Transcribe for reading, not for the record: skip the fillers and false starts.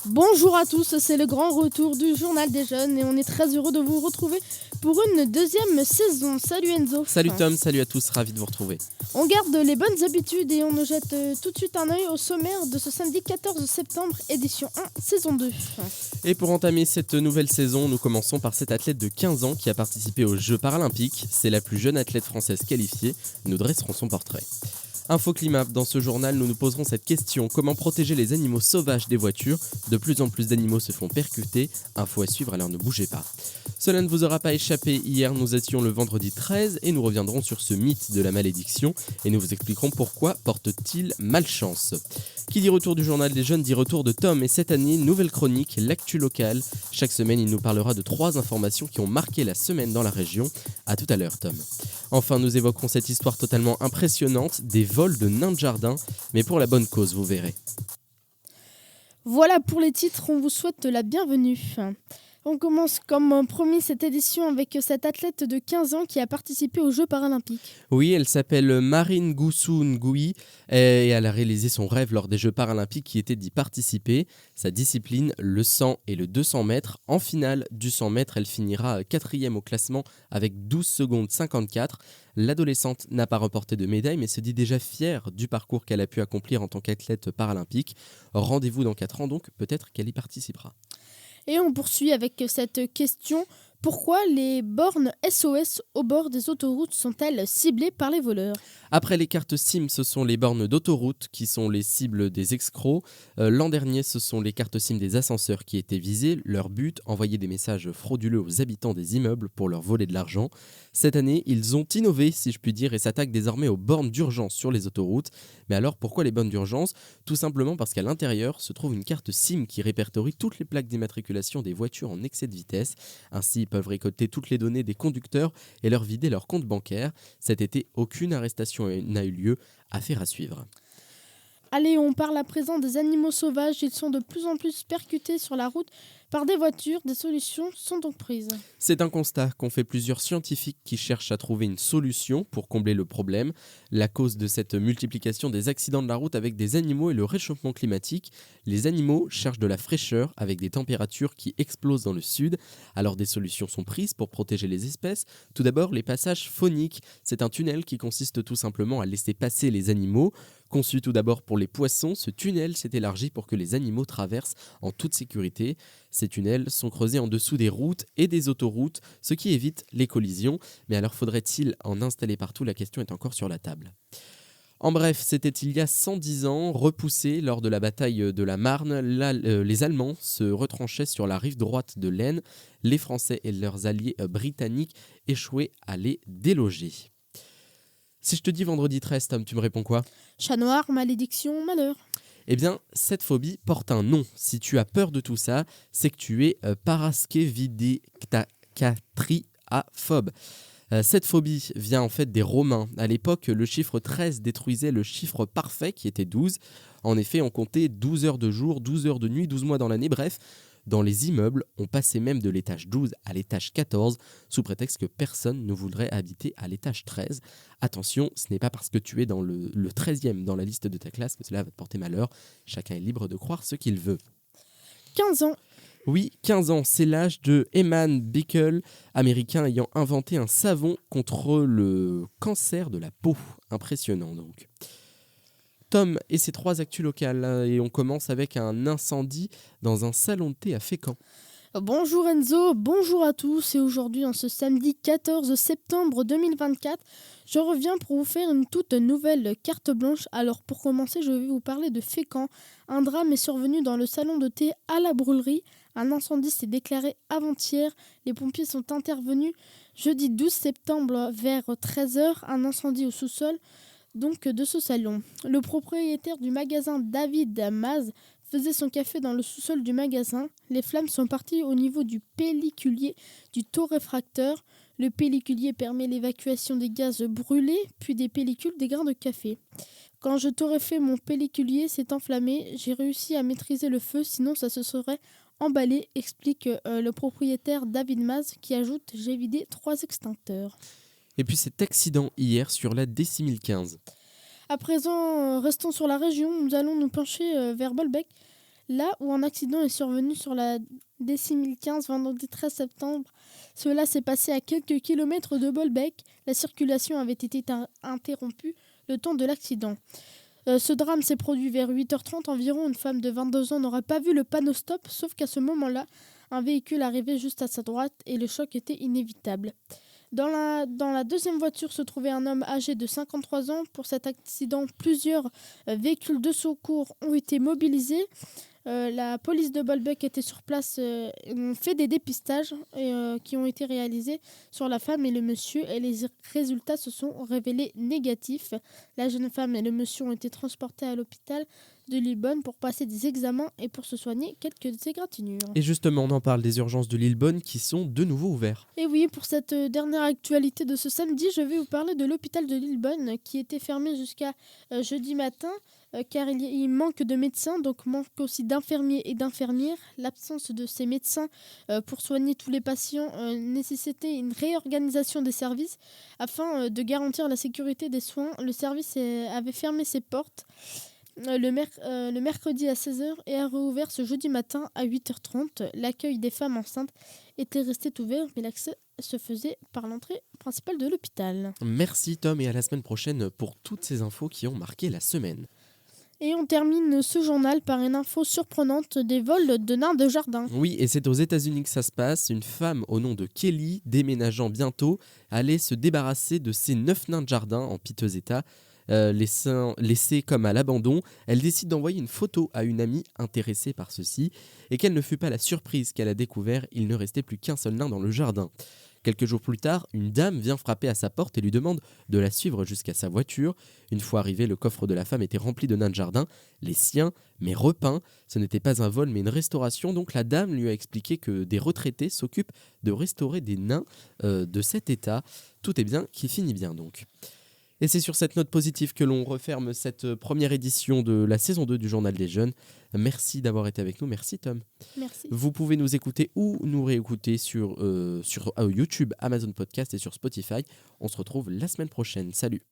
Bonjour à tous, c'est le grand retour du Journal des Jeunes et on est très heureux de vous retrouver pour une deuxième saison. Salut Enzo. Salut Tom, salut à tous, ravi de vous retrouver. On garde les bonnes habitudes et on nous jette tout de suite un œil au sommaire de ce samedi 14 septembre, édition 1, saison 2. Et pour entamer cette nouvelle saison, nous commençons par cette athlète de 15 ans qui a participé aux Jeux Paralympiques. C'est la plus jeune athlète française qualifiée. Nous dresserons son portrait. Info Climat, dans ce journal, nous nous poserons cette question. Comment protéger les animaux sauvages des voitures ? De plus en plus d'animaux se font percuter. Info à suivre, alors ne bougez pas. Cela ne vous aura pas échappé, hier nous étions le vendredi 13 et nous reviendrons sur ce mythe de la malédiction et nous vous expliquerons pourquoi porte-t-il malchance. Qui dit retour du journal des jeunes dit retour de Tom et cette année, nouvelle chronique, l'actu locale. Chaque semaine, il nous parlera de 3 informations qui ont marqué la semaine dans la région. A tout à l'heure, Tom. Enfin, nous évoquerons cette histoire totalement impressionnante des vols de nains de jardin, mais pour la bonne cause, vous verrez. Voilà pour les titres, on vous souhaite la bienvenue. On commence comme promis cette édition avec cette athlète de 15 ans qui a participé aux Jeux Paralympiques. Oui, elle s'appelle Marine Goussou Ngoui et elle a réalisé son rêve lors des Jeux Paralympiques qui était d'y participer. Sa discipline, le 100 et le 200 mètres. En finale du 100 mètres, elle finira 4e au classement avec 12 secondes 54. L'adolescente n'a pas remporté de médaille mais se dit déjà fière du parcours qu'elle a pu accomplir en tant qu'athlète paralympique. Rendez-vous dans 4 ans donc, peut-être qu'elle y participera. Et on poursuit avec cette question. Pourquoi les bornes SOS au bord des autoroutes sont-elles ciblées par les voleurs ? Après les cartes SIM, ce sont les bornes d'autoroute qui sont les cibles des escrocs. L'an dernier, ce sont les cartes SIM des ascenseurs qui étaient visées. Leur but, envoyer des messages frauduleux aux habitants des immeubles pour leur voler de l'argent. Cette année, ils ont innové, si je puis dire, et s'attaquent désormais aux bornes d'urgence sur les autoroutes. Mais alors, pourquoi les bornes d'urgence ? Tout simplement parce qu'à l'intérieur se trouve une carte SIM qui répertorie toutes les plaques d'immatriculation des voitures en excès de vitesse. Ainsi, ils peuvent récolter toutes les données des conducteurs et leur vider leur compte bancaire. Cet été, aucune arrestation n'a eu lieu. Affaire à suivre. Allez, on parle à présent des animaux sauvages. Ils sont de plus en plus percutés sur la route par des voitures. Des solutions sont donc prises. C'est un constat qu'ont fait plusieurs scientifiques qui cherchent à trouver une solution pour combler le problème. La cause de cette multiplication des accidents de la route avec des animaux est le réchauffement climatique. Les animaux cherchent de la fraîcheur avec des températures qui explosent dans le sud. Alors des solutions sont prises pour protéger les espèces. Tout d'abord, les passages fauniques. C'est un tunnel qui consiste tout simplement à laisser passer les animaux. Conçu tout d'abord pour les poissons, ce tunnel s'est élargi pour que les animaux traversent en toute sécurité. Ces tunnels sont creusés en dessous des routes et des autoroutes, ce qui évite les collisions. Mais alors faudrait-il en installer partout ? La question est encore sur la table. En bref, c'était il y a 110 ans, repoussés lors de la bataille de la Marne, les Allemands se retranchaient sur la rive droite de l'Aisne. Les Français et leurs alliés britanniques échouaient à les déloger. Si je te dis vendredi 13, Tom, tu me réponds quoi ? Chat noir, malédiction, malheur. Eh bien, cette phobie porte un nom. Si tu as peur de tout ça, c'est que tu es paraskevidécatriaphobe. Cette phobie vient en fait des Romains. À l'époque, le chiffre 13 détruisait le chiffre parfait qui était 12. En effet, on comptait 12 heures de jour, 12 heures de nuit, 12 mois dans l'année, bref. Dans les immeubles, on passait même de l'étage 12 à l'étage 14 sous prétexte que personne ne voudrait habiter à l'étage 13. Attention, ce n'est pas parce que tu es dans le 13e dans la liste de ta classe que cela va te porter malheur. Chacun est libre de croire ce qu'il veut. 15 ans. Oui, 15 ans, c'est l'âge de Eman Bickel, américain ayant inventé un savon contre le cancer de la peau. Impressionnant donc. Tom et ses 3 actus locales, et on commence avec un incendie dans un salon de thé à Fécamp. Bonjour Enzo, bonjour à tous et aujourd'hui en ce samedi 14 septembre 2024, je reviens pour vous faire une toute nouvelle carte blanche. Alors pour commencer, je vais vous parler de Fécamp. Un drame est survenu dans le salon de thé à la brûlerie. Un incendie s'est déclaré avant-hier. Les pompiers sont intervenus jeudi 12 septembre vers 13h. Un incendie au sous-sol donc de ce salon. Le propriétaire du magasin David Maz faisait son café dans le sous-sol du magasin. Les flammes sont parties au niveau du pelliculier du torréfracteur. Le pelliculier permet l'évacuation des gaz brûlés, puis des pellicules des grains de café. Quand je torréfais mon pelliculier s'est enflammé, j'ai réussi à maîtriser le feu, sinon ça se serait emballé, explique le propriétaire David Maz qui ajoute « J'ai vidé 3 extincteurs ». Et puis cet accident hier sur la D6015. À présent, restons sur la région. Nous allons nous pencher vers Bolbec. Là où un accident est survenu sur la D6015 vendredi 13 septembre, cela s'est passé à quelques kilomètres de Bolbec. La circulation avait été interrompue le temps de l'accident. Ce drame s'est produit vers 8h30 environ. Une femme de 22 ans n'aurait pas vu le panneau stop, sauf qu'à ce moment-là, un véhicule arrivait juste à sa droite et le choc était inévitable. Dans la deuxième voiture se trouvait un homme âgé de 53 ans. Pour cet accident, plusieurs véhicules de secours ont été mobilisés. La police de Bolbec était sur place, ont fait des dépistages qui ont été réalisés sur la femme et le monsieur et les résultats se sont révélés négatifs. La jeune femme et le monsieur ont été transportés à l'hôpital de Lillebonne pour passer des examens et pour se soigner quelques égratignures. Et justement, on en parle des urgences de Lillebonne qui sont de nouveau ouvertes. Et oui, pour cette dernière actualité de ce samedi, je vais vous parler de l'hôpital de Lillebonne qui était fermé jusqu'à jeudi matin. Car il manque de médecins, donc manque aussi d'infirmiers et d'infirmières. L'absence de ces médecins pour soigner tous les patients nécessitait une réorganisation des services. Afin de garantir la sécurité des soins, le service avait fermé ses portes le mercredi à 16h et a rouvert ce jeudi matin à 8h30. L'accueil des femmes enceintes était resté ouvert, mais l'accès se faisait par l'entrée principale de l'hôpital. Merci Tom et à la semaine prochaine pour toutes ces infos qui ont marqué la semaine. Et on termine ce journal par une info surprenante des vols de nains de jardin. Oui, et c'est aux États-Unis que ça se passe. Une femme au nom de Kelly, déménageant bientôt, allait se débarrasser de ses 9 nains de jardin en piteux état. Laissés comme à l'abandon, elle décide d'envoyer une photo à une amie intéressée par ceci. Et quelle ne fut pas la surprise qu'elle a découvert, il ne restait plus qu'un seul nain dans le jardin. Quelques jours plus tard, une dame vient frapper à sa porte et lui demande de la suivre jusqu'à sa voiture. Une fois arrivé, le coffre de la femme était rempli de nains de jardin, les siens, mais repeints. Ce n'était pas un vol mais une restauration, donc la dame lui a expliqué que des retraités s'occupent de restaurer des nains de cet état. Tout est bien qui finit bien donc. Et c'est sur cette note positive que l'on referme cette première édition de la saison 2 du Journal des Jeunes. Merci d'avoir été avec nous. Merci Tom. Merci. Vous pouvez nous écouter ou nous réécouter sur YouTube, Amazon Podcast et sur Spotify. On se retrouve la semaine prochaine. Salut.